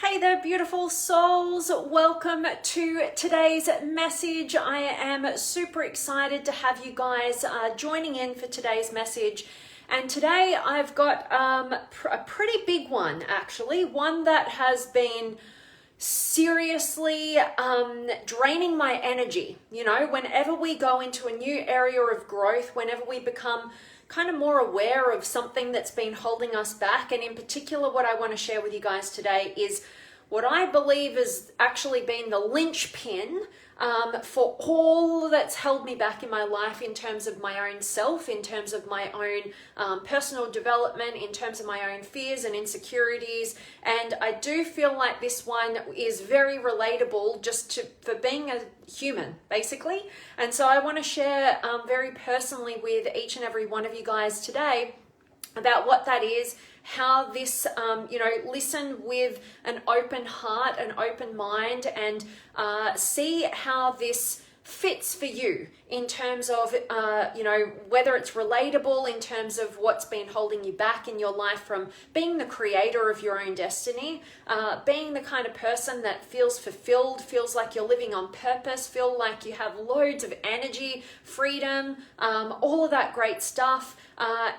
Hey there, beautiful souls. Welcome to today's message. I am super excited to have you guys joining in for today's message. And today I've got a pretty big one, actually. One that has been seriously draining my energy. You know, whenever we go into a new area of growth, whenever we become kind of more aware of something that's been holding us back. And in particular, what I want to share with you guys today is what I believe has actually been the linchpin for all that's held me back in my life in terms of my own self, in terms of my own personal development, in terms of my own fears and insecurities. And I do feel like this one is very relatable for being a human, basically. And so I want to share very personally with each and every one of you guys today about what that is, how this, listen with an open heart, an open mind, and see how this fits for you in terms of, whether it's relatable in terms of what's been holding you back in your life from being the creator of your own destiny, being the kind of person that feels fulfilled, feels like you're living on purpose, feel like you have loads of energy, freedom, all of that great stuff.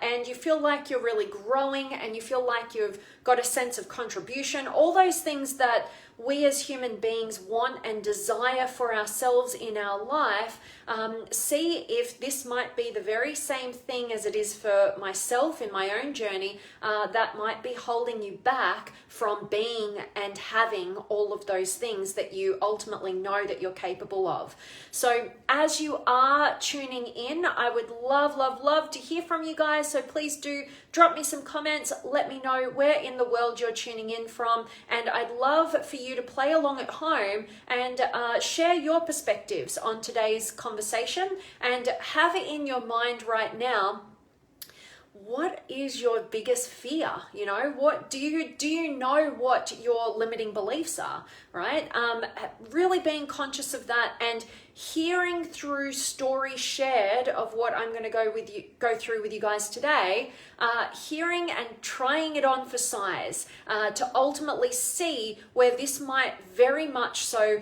And you feel like you're really growing and you feel like you've got a sense of contribution, all those things that we as human beings want and desire for ourselves in our life. See if this might be the very same thing as it is for myself in my own journey that might be holding you back from being and having all of those things that you ultimately know that you're capable of. So as you are tuning in, I would love to hear from you guys. So please do drop me some comments. Let me know where in the world you're tuning in from. And I'd love for you to play along at home and share your perspectives on today's conversation and have it in your mind right now. What is your biggest fear? You know, what do you know what your limiting beliefs are, right? Really being conscious of that and hearing through stories shared of what I'm going to go through with you guys today, hearing and trying it on for size to ultimately see where this might very much so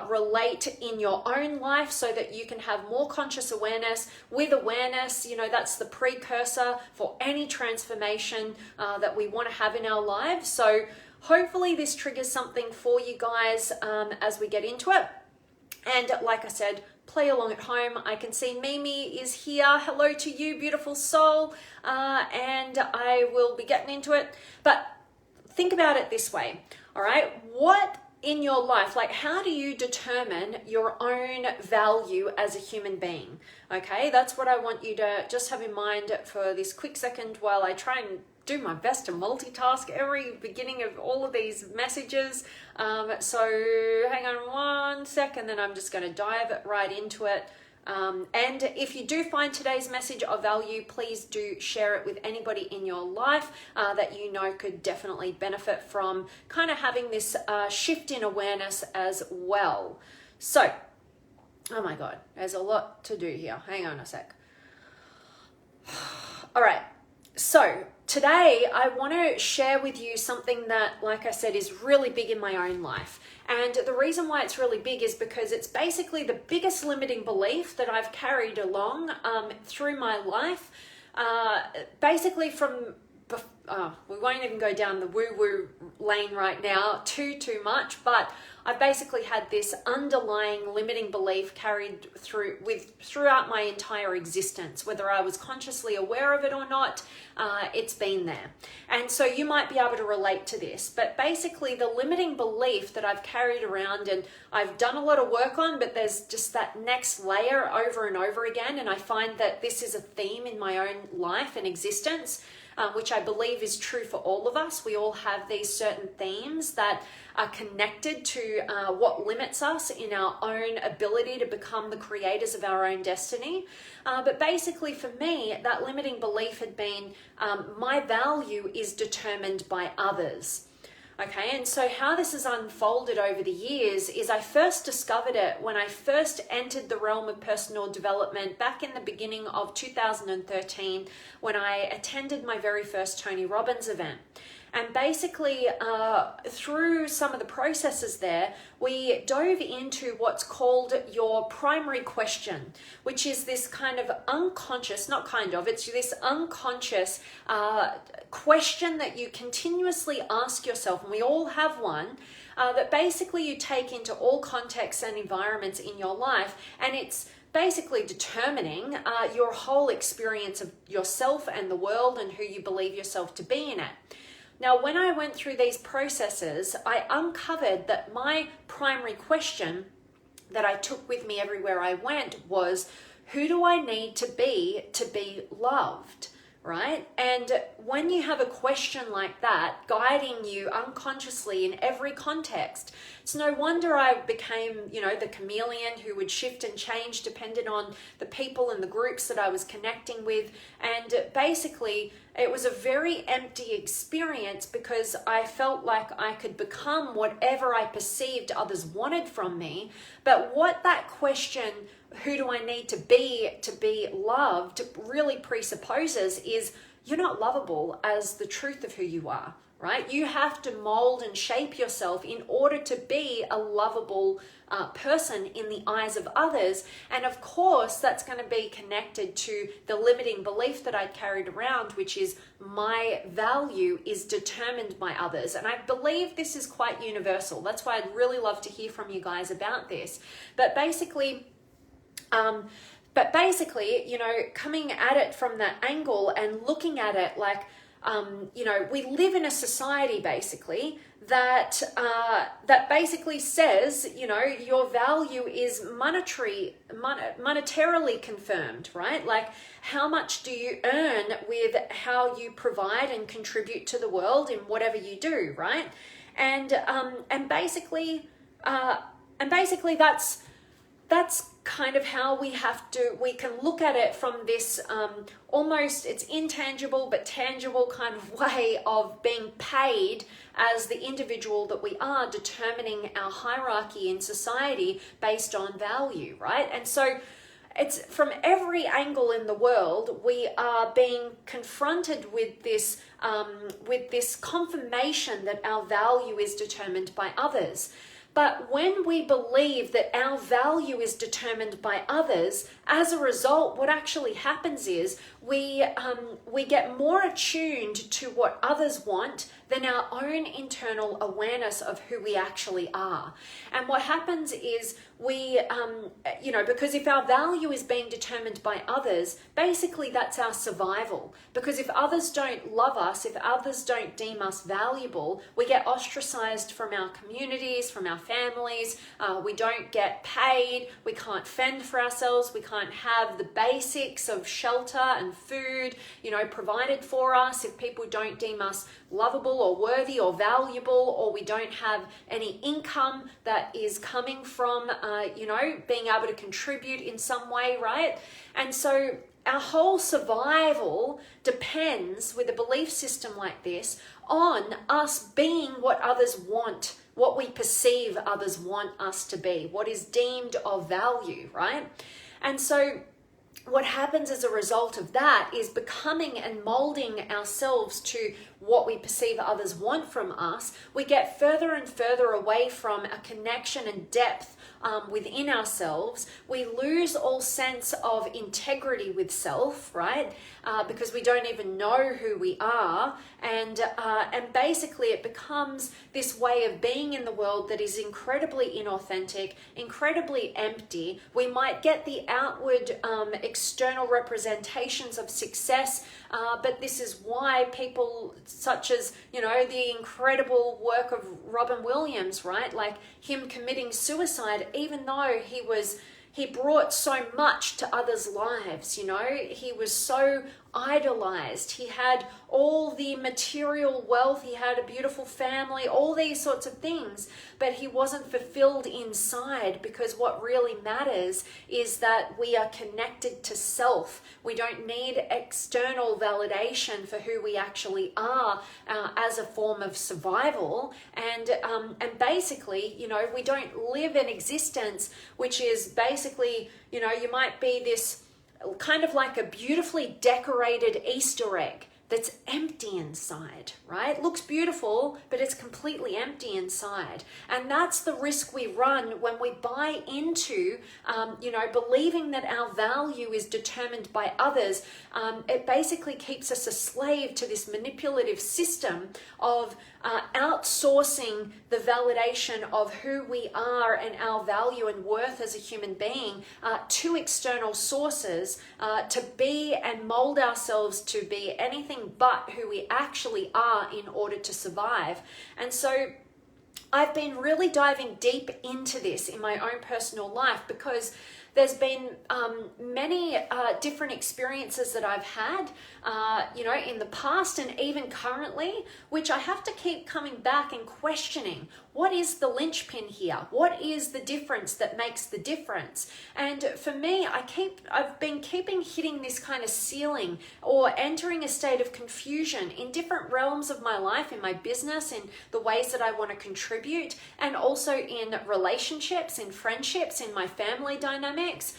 relate in your own life so that you can have more conscious awareness. With awareness, you know, that's the precursor for any transformation that we want to have in our lives. So hopefully this triggers something for you guys as we get into it. And like I said, play along at home. I can see Mimi is here. Hello to you, beautiful soul. And I will be getting into it. But think about it this way, all right? What in your life, like how do you determine your own value as a human being? Okay, that's what I want you to just have in mind for this quick second while I try and do my best to multitask every beginning of all of these messages. So hang on one second, then I'm just going to dive right into it. And if you do find today's message of value, please do share it with anybody in your life that you know could definitely benefit from kind of having this shift in awareness as well. So, oh my God, there's a lot to do here. Hang on a sec. All right. So today I want to share with you something that, like I said, is really big in my own life. And the reason why it's really big is because it's basically the biggest limiting belief that I've carried along through my life. Basically from, we won't even go down the woo-woo lane right now too much, but I've basically had this underlying limiting belief carried throughout my entire existence, whether I was consciously aware of it or not. It's been there. And so you might be able to relate to this, but basically the limiting belief that I've carried around and I've done a lot of work on, but there's just that next layer over and over again. And I find that this is a theme in my own life and existence, which I believe is true for all of us. We all have these certain themes that are connected to what limits us in our own ability to become the creators of our own destiny. But basically for me, that limiting belief had been my value is determined by others. Okay, and so how this has unfolded over the years is I first discovered it when I first entered the realm of personal development back in the beginning of 2013 when I attended my very first Tony Robbins event. And basically, through some of the processes there, we dove into what's called your primary question, which is this kind of unconscious, it's this unconscious question that you continuously ask yourself, and we all have one, that basically you take into all contexts and environments in your life, and it's basically determining your whole experience of yourself and the world and who you believe yourself to be in it. Now, when I went through these processes, I uncovered that my primary question that I took with me everywhere I went was, who do I need to be loved? Right? And when you have a question like that guiding you unconsciously in every context, it's no wonder I became, the chameleon who would shift and change depending on the people and the groups that I was connecting with. And basically, it was a very empty experience because I felt like I could become whatever I perceived others wanted from me. But what that question, who do I need to be loved, really presupposes is you're not lovable as the truth of who you are, right? You have to mold and shape yourself in order to be a lovable person in the eyes of others. And of course, that's going to be connected to the limiting belief that I carried around, which is my value is determined by others. And I believe this is quite universal. That's why I'd really love to hear from you guys about this. But basically, coming at it from that angle and looking at it like, we live in a society basically that basically says, your value is monetarily confirmed, right? Like, how much do you earn with how you provide and contribute to the world in whatever you do, right? And basically that's kind of how we can look at it from this almost, it's intangible but tangible kind of way of being paid as the individual that we are, determining our hierarchy in society based on value, right? And so it's from every angle in the world, we are being confronted with this confirmation that our value is determined by others. But when we believe that our value is determined by others, as a result, what actually happens is we get more attuned to what others want than our own internal awareness of who we actually are. And what happens is because if our value is being determined by others, basically that's our survival. Because if others don't love us, if others don't deem us valuable, we get ostracized from our communities, from our families, we don't get paid, we can't fend for ourselves, we can't have the basics of shelter and food, provided for us. If people don't deem us lovable or worthy or valuable, or we don't have any income that is coming from, being able to contribute in some way, right? And so our whole survival depends, with a belief system like this, on us being what others want, what we perceive others want us to be, what is deemed of value, right? And so what happens as a result of that is becoming and molding ourselves to what we perceive others want from us. We get further and further away from a connection and depth within ourselves. We lose all sense of integrity with self, right? Because we don't even know who we are. And basically it becomes this way of being in the world that is incredibly inauthentic, incredibly empty. We might get the outward external representations of success, but this is why people such as, the incredible work of Robin Williams, right? Like him committing suicide, even though he brought so much to others' lives, he was so idolized. He had all the material wealth, he had a beautiful family, all these sorts of things, but he wasn't fulfilled inside, because what really matters is that we are connected to self. We don't need external validation for who we actually are as a form of survival. And basically, we don't live an existence which is basically, you might be this kind of like a beautifully decorated Easter egg, that's empty inside, right? It looks beautiful, but it's completely empty inside. And that's the risk we run when we buy into, believing that our value is determined by others. It basically keeps us a slave to this manipulative system of outsourcing the validation of who we are and our value and worth as a human being to external sources to be and mold ourselves to be anything but who we actually are in order to survive. And so I've been really diving deep into this in my own personal life, because there's been many different experiences that I've had, in the past and even currently, which I have to keep coming back and questioning. What is the linchpin here? What is the difference that makes the difference? And for me, I've been keeping hitting this kind of ceiling or entering a state of confusion in different realms of my life, in my business, in the ways that I want to contribute, and also in relationships, in friendships, in my family dynamics,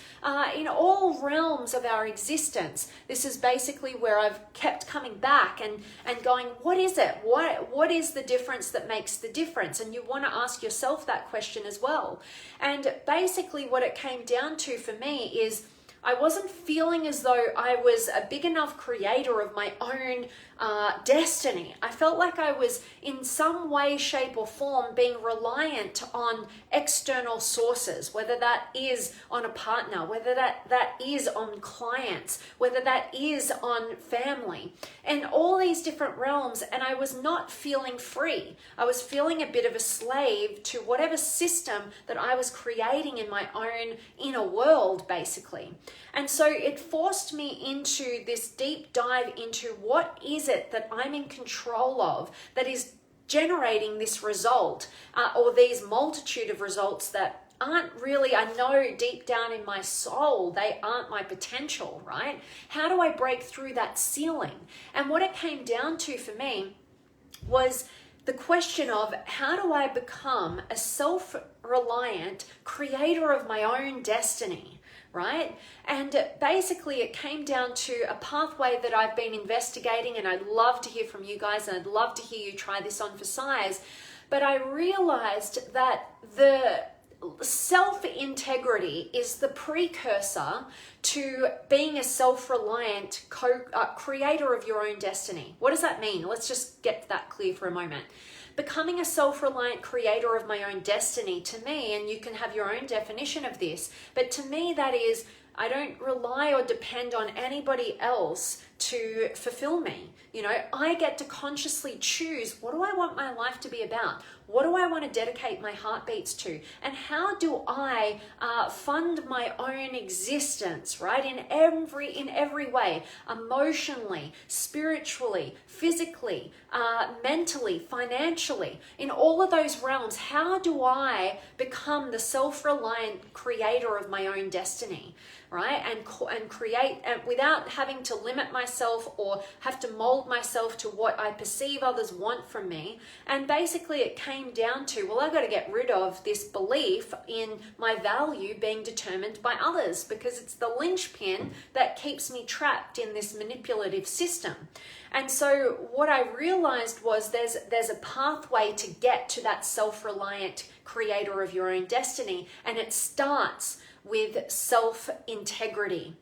in all realms of our existence. This is basically where I've kept coming back and going, what is it? What is the difference that makes the difference? And you want to ask yourself that question as well. And basically what it came down to for me is I wasn't feeling as though I was a big enough creator of my own destiny. I felt like I was in some way, shape, or form being reliant on external sources, whether that is on a partner, whether that is on clients, whether that is on family, and all these different realms. And I was not feeling free. I was feeling a bit of a slave to whatever system that I was creating in my own inner world, basically. And so it forced me into this deep dive into what is it that I'm in control of that is generating this result, or these multitude of results that aren't really, I know deep down in my soul, they aren't my potential, right? How do I break through that ceiling? And what it came down to for me was the question of, how do I become a self-reliant creator of my own destiny, right? And basically it came down to a pathway that I've been investigating, and I'd love to hear from you guys, and I'd love to hear you try this on for size. But I realized that the self-integrity is the precursor to being a self-reliant creator of your own destiny. What does that mean? Let's just get that clear for a moment. Becoming a self-reliant creator of my own destiny, to me, and you can have your own definition of this, but to me that is, I don't rely or depend on anybody else to fulfill me. I get to consciously choose, what do I want my life to be about? What do I want to dedicate my heartbeats to? And how do I fund my own existence, right? In every way, emotionally, spiritually, physically, mentally, financially, in all of those realms, how do I become the self-reliant creator of my own destiny, right? And create without having to limit myself or have to mold myself to what I perceive others want from me. And basically it came down to, well, I've got to get rid of this belief in my value being determined by others, because it's the linchpin that keeps me trapped in this manipulative system. And so what I realized was there's a pathway to get to that self-reliant creator of your own destiny, and it starts with self-integrity.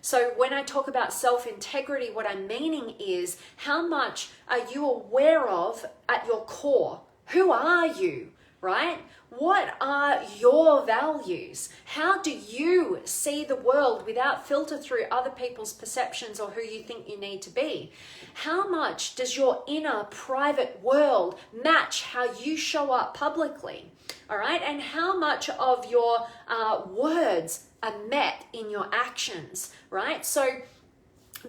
So when I talk about self-integrity, what I'm meaning is, how much are you aware of at your core? Who are you, right? What are your values? How do you see the world without filter through other people's perceptions or who you think you need to be? How much does your inner private world match how you show up publicly? All right, and how much of your words are met in your actions, right? So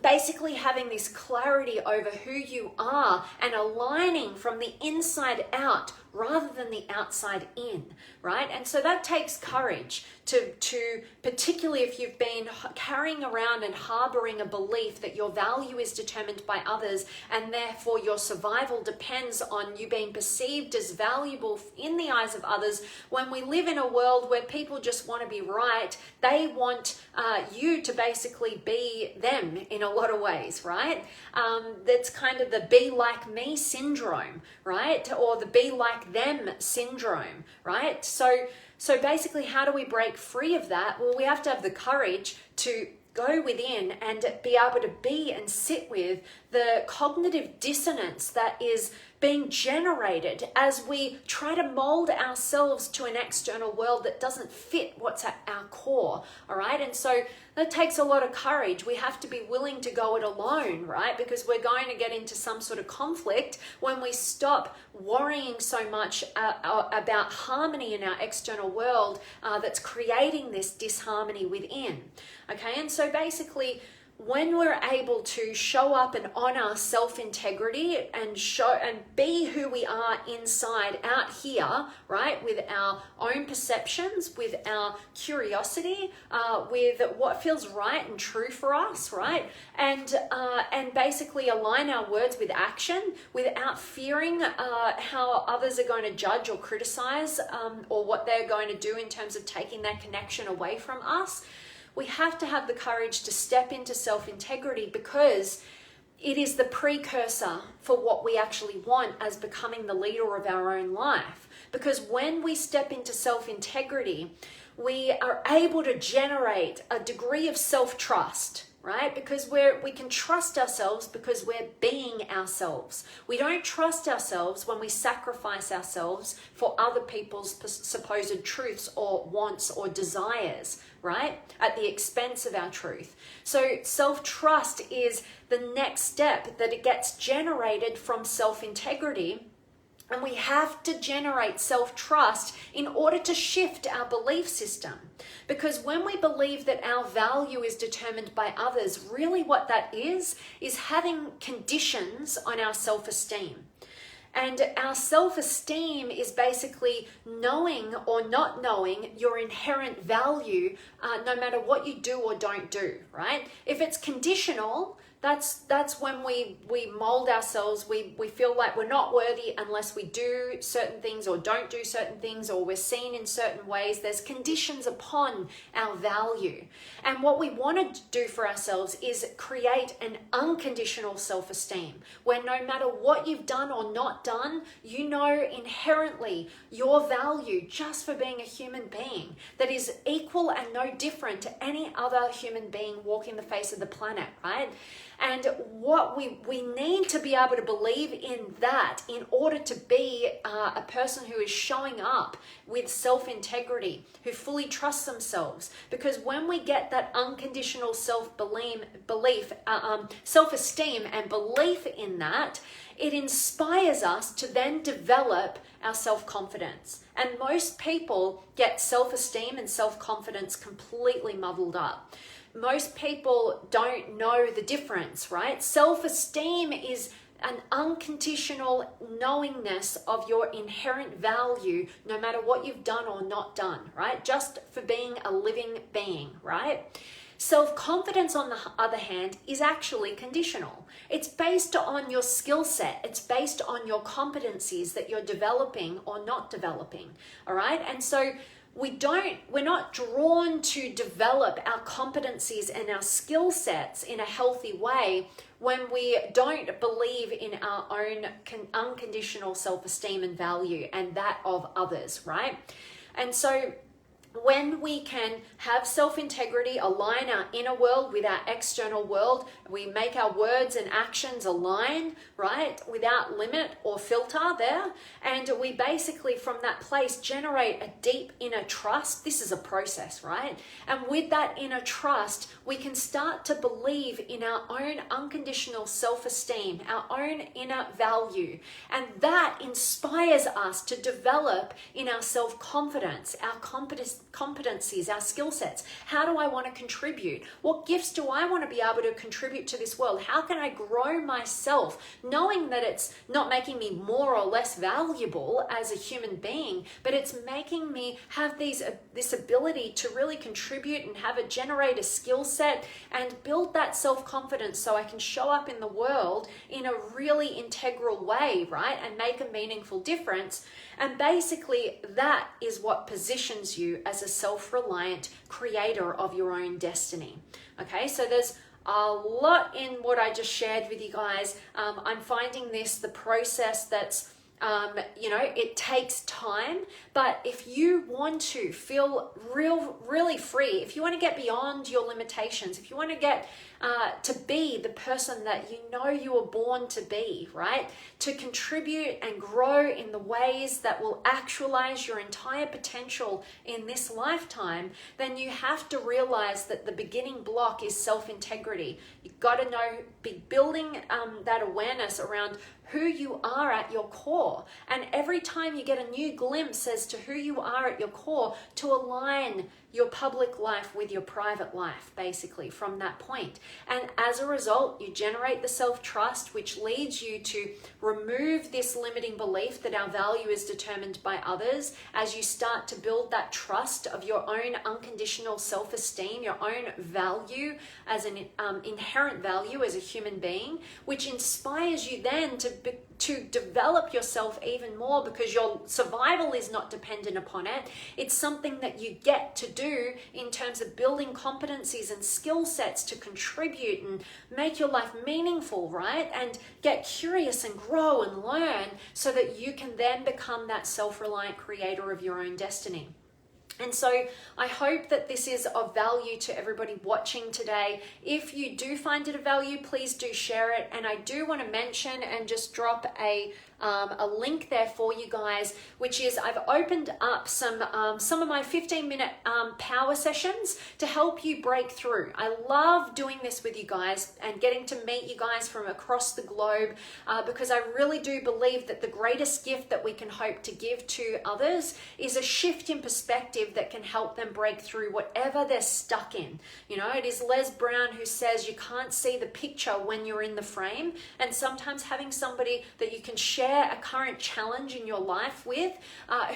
basically having this clarity over who you are and aligning from the inside out rather than the outside in, right? And so that takes courage to particularly if you've been carrying around and harboring a belief that your value is determined by others, and therefore your survival depends on you being perceived as valuable in the eyes of others. When we live in a world where people just want to be right, they want you to basically be them in a lot of ways, right? That's kind of the be like me syndrome, right? Or the be like them syndrome, right? So basically, how do we break free of that? Well, we have to have the courage to go within and be able to be and sit with the cognitive dissonance that is being generated as we try to mold ourselves to an external world that doesn't fit what's at our core, all right? And so that takes a lot of courage. We have to be willing to go it alone, right? Because we're going to get into some sort of conflict when we stop worrying so much about harmony in our external world that's creating this disharmony within, okay? And so basically, when we're able to show up and honor self-integrity and show and be who we are inside out here, right, with our own perceptions, with our curiosity, with what feels right and true for us, right, and basically align our words with action without fearing how others are going to judge or criticize or what they're going to do in terms of taking that connection away from us. We have to have the courage to step into self-integrity because it is the precursor for what we actually want as becoming the leader of our own life. Because when we step into self-integrity, we are able to generate a degree of self-trust, right? Because we can trust ourselves because we're being ourselves. We don't trust ourselves when we sacrifice ourselves for other people's supposed truths or wants or desires, right? At the expense of our truth. So self-trust is the next step that it gets generated from self-integrity. And we have to generate self-trust in order to shift our belief system. Because when we believe that our value is determined by others, really what that is having conditions on our self-esteem. And our self-esteem is basically knowing or not knowing your inherent value, no matter what you do or don't do, right? If it's conditional, that's when we mold ourselves. We feel like we're not worthy unless we do certain things or don't do certain things, or we're seen in certain ways. There's conditions upon our value. And what we want to do for ourselves is create an unconditional self-esteem where no matter what you've done or not done, you know inherently your value just for being a human being that is equal and no different to any other human being walking the face of the planet, right? And what we need to be able to believe in that in order to be a person who is showing up with self-integrity, who fully trusts themselves. Because when we get that unconditional self-esteem and belief in that, it inspires us to then develop our self-confidence. And most people get self-esteem and self-confidence completely muddled up. Most people don't know the difference, right? Self-esteem is an unconditional knowingness of your inherent value, no matter what you've done or not done, right? Just for being a living being, right? Self-confidence, on the other hand, is actually conditional. It's based on your skill set. It's based on your competencies that you're developing or not developing, all right? And so we're not drawn to develop our competencies and our skill sets in a healthy way when we don't believe in our own unconditional self-esteem and value and that of others, right? And so when we can have self-integrity, align our inner world with our external world, we make our words and actions align, right, without limit or filter there, and we basically from that place generate a deep inner trust. This is a process, right? And with that inner trust, we can start to believe in our own unconditional self-esteem, our own inner value, and that inspires us to develop in our self-confidence, our competencies, our skill sets. How do I want to contribute? What gifts do I want to be able to contribute to this world? How can I grow myself, knowing that it's not making me more or less valuable as a human being, but it's making me have this ability to really contribute and generate a skill set and build that self-confidence so I can show up in the world in a really integral way, right? And make a meaningful difference. And basically that is what positions you as a self-reliant creator of your own destiny. Okay, so there's a lot in what I just shared with you guys. I'm finding the process that's it takes time, but if you want to feel really free, if you want to get beyond your limitations, if you want to get to be the person that you were born to be, right? To contribute and grow in the ways that will actualize your entire potential in this lifetime, then you have to realize that the beginning block is self-integrity. You've got to be building that awareness around who you are at your core. And every time you get a new glimpse as to who you are at your core, to align your public life with your private life, basically, from that point. And as a result, you generate the self-trust, which leads you to remove this limiting belief that our value is determined by others, as you start to build that trust of your own unconditional self-esteem, your own value as an inherent value as a human being, which inspires you then to develop yourself even more, because your survival is not dependent upon it. It's something that you get to do in terms of building competencies and skill sets to contribute and make your life meaningful, right? And get curious and grow and learn so that you can then become that self-reliant creator of your own destiny. And so I hope that this is of value to everybody watching today. If you do find it of value, please do share it. And I do want to mention and just drop a link there for you guys, which is I've opened up some of my 15-minute power sessions to help you break through. I love doing this with you guys and getting to meet you guys from across the globe because I really do believe that the greatest gift that we can hope to give to others is a shift in perspective that can help them break through whatever they're stuck in. It is Les Brown who says you can't see the picture when you're in the frame, and sometimes having somebody that you can share a current challenge in your life with,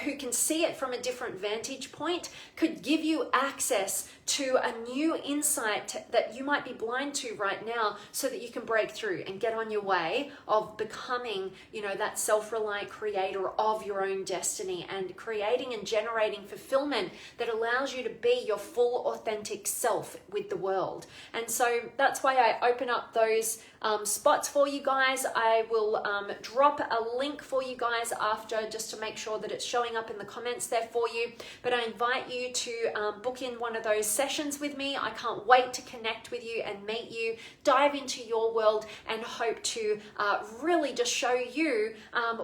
who can see it from a different vantage point, could give you access to a new insight that you might be blind to right now, so that you can break through and get on your way of becoming, that self-reliant creator of your own destiny and creating and generating fulfillment that allows you to be your full authentic self with the world. And so that's why I open up those spots for you guys. I will drop a link for you guys after, just to make sure that it's showing up in the comments there for you. But I invite you to book in one of those sessions with me. I can't wait to connect with you and meet you, dive into your world, and hope to really just show you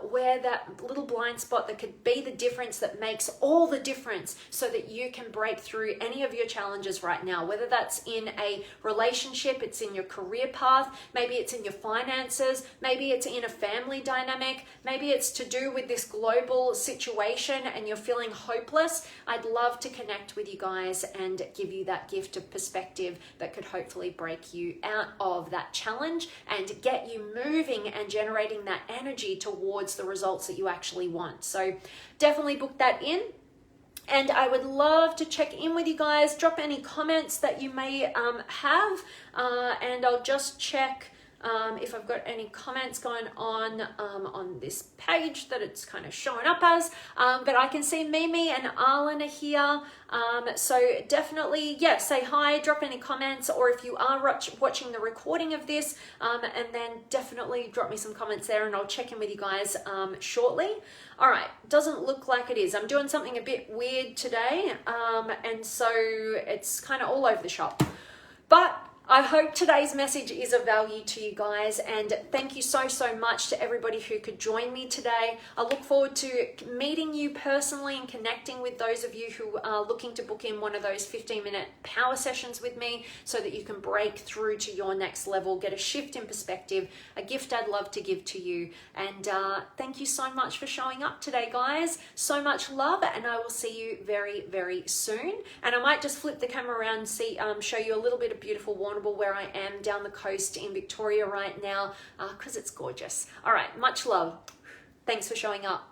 where that little blind spot that could be the difference that makes all the difference, so that you can break through any of your challenges right now, whether that's in a relationship, it's in your career path, maybe it's in your finances, maybe it's in a family dynamic, maybe it's to do with this global situation and you're feeling hopeless. I'd love to connect with you guys and give you that gift of perspective that could hopefully break you out of that challenge and get you moving and generating that energy towards the results that you actually want. So definitely book that in. And I would love to check in with you guys. Drop any comments that you may have, and I'll just check if I've got any comments going on this page that it's kind of showing up as. But I can see Mimi and Arlen are here. So definitely, say hi, drop any comments, or if you are watching the recording of this, and then definitely drop me some comments there and I'll check in with you guys shortly. All right, doesn't look like it is. I'm doing something a bit weird today, and so it's kind of all over the shop. But I hope today's message is of value to you guys, and thank you so much to everybody who could join me today. I look forward to meeting you personally and connecting with those of you who are looking to book in one of those 15-minute power sessions with me so that you can break through to your next level, get a shift in perspective, a gift I'd love to give to you. And thank you so much for showing up today, guys. So much love, and I will see you very soon. And I might just flip the camera around and show you a little bit of beautiful Warrnambool where I am down the coast in Victoria right now, because it's gorgeous. All right, much love. Thanks for showing up.